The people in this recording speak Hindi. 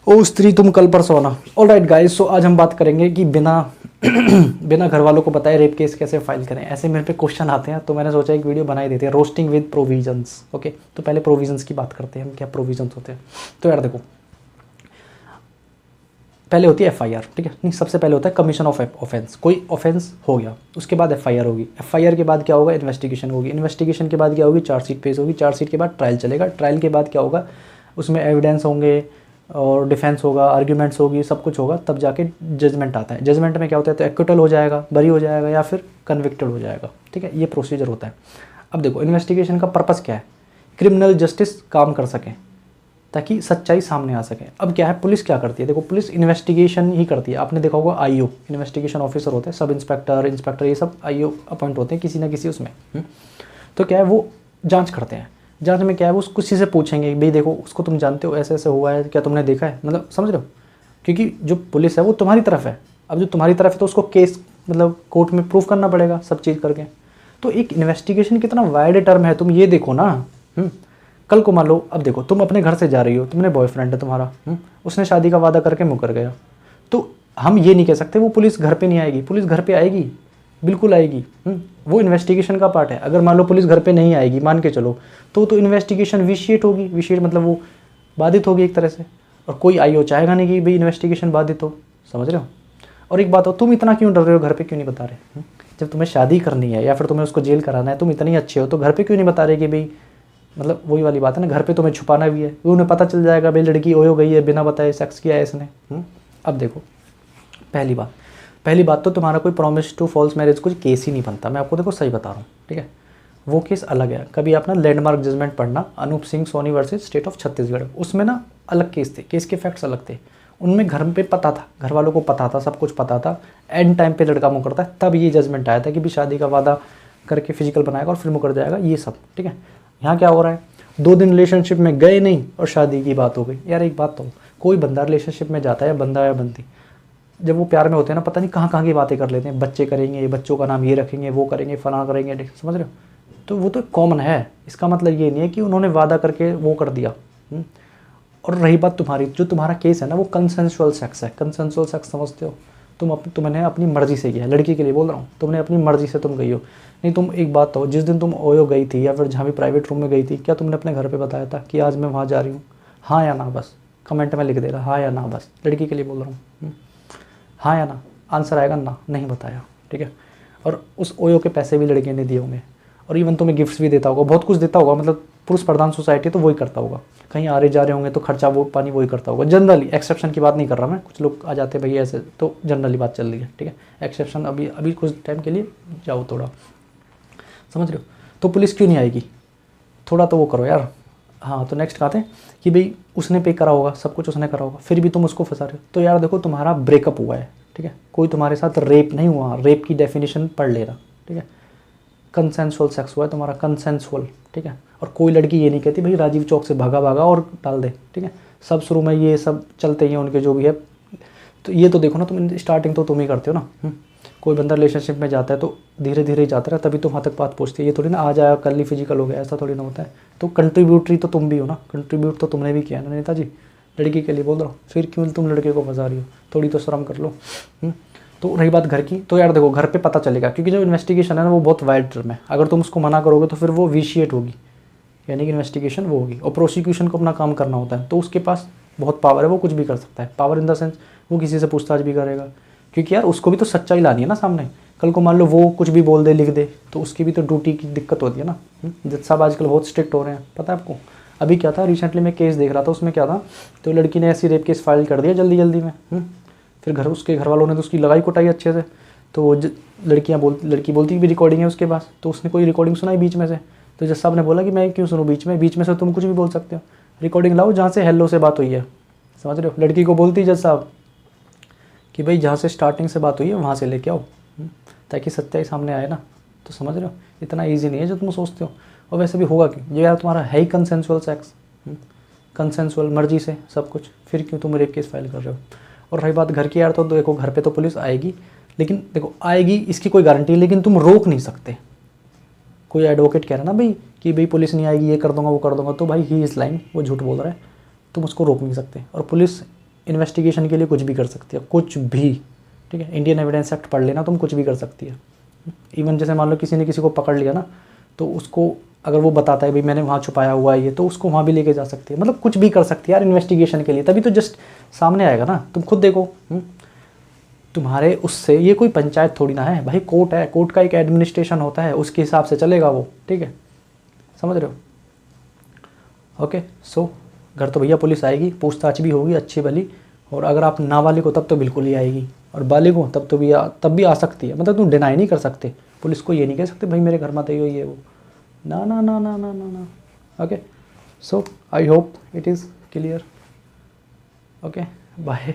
ओ स्त्री तुम कल पर सोना। ऑलराइट गाइस, सो आज हम बात करेंगे कि बिना बिना घर वालों को बताए रेप केस कैसे फाइल करें। ऐसे मेरे पे क्वेश्चन आते हैं तो मैंने सोचा एक वीडियो बना ही देते हैं, रोस्टिंग विद प्रोविजंस। ओके, तो पहले प्रोविजंस की बात करते हैं, हम क्या प्रोविजंस होते हैं। तो यार देखो, पहले होती है एफआईआर, ठीक है। नहीं, सबसे पहले होता है कमीशन ऑफ ऑफेंस। कोई ऑफेंस हो गया, उसके बाद एफआईआर होगी। एफआईआर के बाद क्या होगा, इन्वेस्टिगेशन होगी। इन्वेस्टिगेशन के बाद क्या होगी, चार्जशीट पेश होगी। चार्जशीट के बाद ट्रायल चलेगा। ट्रायल के बाद क्या होगा, उसमें एविडेंस होंगे और डिफेंस होगा, आर्ग्यूमेंट्स होगी, सब कुछ होगा, तब जाके जजमेंट आता है। जजमेंट में क्या होता है, तो एक्विटल हो जाएगा, बरी हो जाएगा, या फिर कन्विक्टेड हो जाएगा, ठीक है। ये प्रोसीजर होता है। अब देखो, इन्वेस्टिगेशन का पर्पस क्या है, क्रिमिनल जस्टिस काम कर सके ताकि सच्चाई सामने आ सके। अब क्या है, पुलिस क्या करती है, देखो पुलिस इन्वेस्टिगेशन ही करती है। आपने देखा होगा आईओ, इन्वेस्टिगेशन ऑफिसर होते हैं, सब इंस्पेक्टर, इंस्पेक्टर, ये सब आईओ अपॉइंट होते हैं किसी ना किसी उसमें। तो क्या है, वो जांच करते हैं। जांच में क्या है, वो कुछ चीज़ें पूछेंगे, भाई देखो उसको तुम जानते हो, ऐसे ऐसे हुआ है, क्या तुमने देखा है, मतलब समझ रहे हो। क्योंकि जो पुलिस है वो तुम्हारी तरफ है। अब जो तुम्हारी तरफ है तो उसको केस मतलब कोर्ट में प्रूव करना पड़ेगा सब चीज़ करके। तो एक इन्वेस्टिगेशन कितना वाइड टर्म है, तुम ये देखो ना। कल को मान लो, अब देखो तुम अपने घर से जा रही हो, तुमने बॉयफ्रेंड है तुम्हारा, उसने शादी का वादा करके मुकर गया, तो हम ये नहीं कह सकते वो पुलिस घर पे नहीं आएगी। पुलिस घर पे आएगी, बिल्कुल आएगी। वो इन्वेस्टिगेशन का पार्ट है। अगर मान लो पुलिस घर पे नहीं आएगी, मान के चलो, तो इन्वेस्टिगेशन विशिएट होगी। विशिएट मतलब वो बाधित होगी एक तरह से, और कोई आईओ चाहेगा नहीं कि भाई इन्वेस्टिगेशन बाधित हो, समझ रहे हो। और एक बात हो, तुम इतना क्यों डर रहे हो, घर पे क्यों नहीं बता रहे। जब तुम्हें शादी करनी है या फिर तुम्हें उसको जेल कराना है, तुम इतनी अच्छे हो, तो घर पे क्यों नहीं बता रहे कि भाई, मतलब वही वाली बात है ना, घर पे तुम्हें छुपाना भी है, वो उन्हें पता चल जाएगा भाई लड़की ओयो गई है, बिना बताए सेक्स किया है इसने। अब देखो, पहली बात तो तुम्हारा कोई प्रॉमिस टू फॉल्स मैरिज कुछ केस ही नहीं बनता। मैं आपको देखो सही बता रहा हूँ, ठीक है। वो केस अलग है। कभी आप ना लैंडमार्क जजमेंट पढ़ना, Anup Singh Soni versus state of Chhattisgarh, उसमें ना अलग केस थे, केस के फैक्ट्स अलग थे। उनमें घर पे पता था, घर वालों को पता था, सब कुछ पता था। एंड टाइम पे लड़का मुकरता है, तब ये जजमेंट आया था कि भी शादी का वादा करके फिजिकल बनाएगा और फिर मुकर जाएगा, ये सब, ठीक है। यहाँ क्या हो रहा है, 2 दिन रिलेशनशिप में गए नहीं और शादी की बात हो गई। यार एक बात तो, कोई बंदा रिलेशनशिप में जाता है, बंदा या बंदी, जब वो प्यार में होते हैं ना, पता नहीं कहाँ कहाँ की बातें कर लेते हैं, बच्चे करेंगे, बच्चों का नाम ये रखेंगे, वो करेंगे, फलाना करेंगे, समझ रहे हो। तो वो तो कॉमन है। इसका मतलब ये नहीं है कि उन्होंने वादा करके वो कर दिया। और रही बात तुम्हारी, जो तुम्हारा केस है ना, वो कंसेंसुअल सेक्स है। कंसेंसुअल सेक्स समझते हो, तुमने अपनी मर्जी से किया है। लड़की के लिए बोल रहा हूँ, तुमने अपनी मर्जी से तुम गई हो। नहीं, तुम एक बात तो, जिस दिन तुम ओयो गई थी या फिर जहाँ भी प्राइवेट रूम में गई थी, क्या तुमने अपने घर पे बताया था कि आज मैं वहाँ जा रही हूँ, हाँ या ना। बस कमेंट में लिख देगा हाँ या ना, बस लड़की के लिए बोल रहा हूँ, हाँ या ना। आंसर आएगा ना, नहीं बताया, ठीक है। और उस ओयो के पैसे भी लड़के ने दिए होंगे, और इवन तुम्हें गिफ्ट्स भी देता होगा, बहुत कुछ देता होगा। मतलब पुरुष प्रधान सोसाइटी तो वही करता होगा। कहीं आ रहे जा रहे होंगे तो खर्चा वो पानी वही करता होगा जनरली। एक्सेप्शन की बात नहीं कर रहा मैं, कुछ लोग आ जाते हैं भाई ऐसे, तो जनरली बात चल रही है, ठीक है। एक्सेप्शन अभी कुछ टाइम के लिए जाओ थोड़ा, समझ रहे हो। तो पुलिस क्यों नहीं आएगी, थोड़ा तो वो करो यार। हाँ, तो नेक्स्ट कहते हैं कि भाई उसने पे करा होगा, सब कुछ उसने करा होगा, फिर भी तुम उसको फंसा रहे हो। तो यार देखो, तुम्हारा ब्रेकअप हुआ है, ठीक है, कोई तुम्हारे साथ रेप नहीं हुआ। रेप की डेफिनेशन पढ़ लेना, ठीक है। कंसेंसुअल सेक्स हुआ है तुम्हारा, कंसेंसुअल, ठीक है। और कोई लड़की ये नहीं कहती भाई राजीव चौक से भागा और डाल दे, ठीक है। सब शुरू में ये सब चलते ही हैं उनके जो भी है। तो ये तो देखो ना, तुम स्टार्टिंग तो तुम ही करते हो ना। कोई बंदा रिलेशनशिप में जाता है तो धीरे धीरे ही जाता है, तभी तो वहाँ तक बात पहुँचती है। ये थोड़ी ना आ जाएगा कल ही फिजिकल हो गया, ऐसा थोड़ी ना होता है। तो कंट्रीब्यूटरी तो तुम भी हो ना, कंट्रीब्यूट तो तुमने भी किया ना नेताजी। लड़की के लिए बोल रहा हूँ, फिर क्यों तुम लड़के को फंसा रही हो, थोड़ी तो शर्म कर लो। तो रही बात घर की, तो यार देखो घर पे पता चलेगा, क्योंकि जो इन्वेस्टिगेशन है ना वो बहुत वाइड टर्म है। अगर तुम उसको मना करोगे तो फिर वो विशिएट होगी, यानी कि इन्वेस्टिगेशन वो होगी। और प्रोसिक्यूशन को अपना काम करना होता है, तो उसके पास बहुत पावर है, वो कुछ भी कर सकता है। पावर इन द सेंस, वो किसी से पूछताछ भी करेगा, क्योंकि यार उसको भी तो सच्चाई लानी है ना सामने। कल को मान लो वो कुछ भी बोल दे, लिख दे, तो उसकी भी तो ड्यूटी की दिक्कत होती है ना। जज साहब आजकल बहुत स्ट्रिक्ट हो रहे हैं, पता है आपको। अभी क्या था, रिसेंटली मैं केस देख रहा था, उसमें क्या था, तो लड़की ने ऐसी रेप केस फाइल कर दिया जल्दी में। फिर उसके घर वालों ने तो उसकी लगाई कुटाई अच्छे से। तो वो लड़की बोलती भी रिकॉर्डिंग है उसके पास, तो उसने कोई रिकॉर्डिंग सुनाई बीच में से। तो जज साहब ने बोला कि मैं क्यों सुनूं बीच में से तुम कुछ भी बोल सकते हो, रिकॉर्डिंग लाओ जहाँ से हेलो से बात हुई है, समझ रहे हो। लड़की को बोलती जज साहब कि भाई जहाँ से स्टार्टिंग से बात हुई है वहाँ से लेके आओ, ताकि सच्चाई सामने आए ना। तो समझ रहे हो, इतना ईजी नहीं है जो तुम सोचते हो। और वैसे भी होगा कि जो यार तुम्हारा है ही कंसेंसुअल सेक्स, कंसेंसुअल मर्जी से सब कुछ, फिर क्यों तुम रेप केस फाइल कर रहे हो। और रही बात घर की यार, तो देखो घर पे तो पुलिस आएगी, लेकिन देखो आएगी इसकी कोई गारंटी है, लेकिन तुम रोक नहीं सकते। कोई एडवोकेट कह रहा है ना भाई कि भाई पुलिस नहीं आएगी, ये कर दूंगा वो कर दूंगा, तो भाई ही इज़ लाइंग, वो झूठ बोल रहा है, तुम उसको रोक नहीं सकते। और पुलिस इन्वेस्टिगेशन के लिए कुछ भी कर सकती है, कुछ भी, ठीक है। इंडियन एविडेंस एक्ट पढ़ लेना, तुम कुछ भी कर सकती है। इवन जैसे मान लो किसी ने किसी को पकड़ लिया ना, तो उसको अगर वो बताता है भाई मैंने वहाँ छुपाया हुआ है ये, तो उसको वहाँ भी लेके जा सकती है। मतलब कुछ भी कर सकती है यार इन्वेस्टिगेशन के लिए, तभी तो जस्ट सामने आएगा ना। तुम खुद देखो, तुम्हारे उससे, ये कोई पंचायत थोड़ी ना है भाई, कोर्ट है, कोर्ट का एक एडमिनिस्ट्रेशन होता है, उसके हिसाब से चलेगा वो, ठीक है, समझ रहे हो। ओके, सो घर तो भैया पुलिस आएगी, पूछताछ भी होगी अच्छी भली, और अगर आप नाबालिग हो तब तो बिल्कुल ही आएगी, और बालिग हो तब तो तब भी आ सकती है। मतलब तुम डिनाई नहीं कर सकते, पुलिस को ये नहीं कह सकते भाई मेरे घर मत आइयो ये वो, ना ना ना ना ना ना ना। Okay, so I hope it is clear. Okay, bye.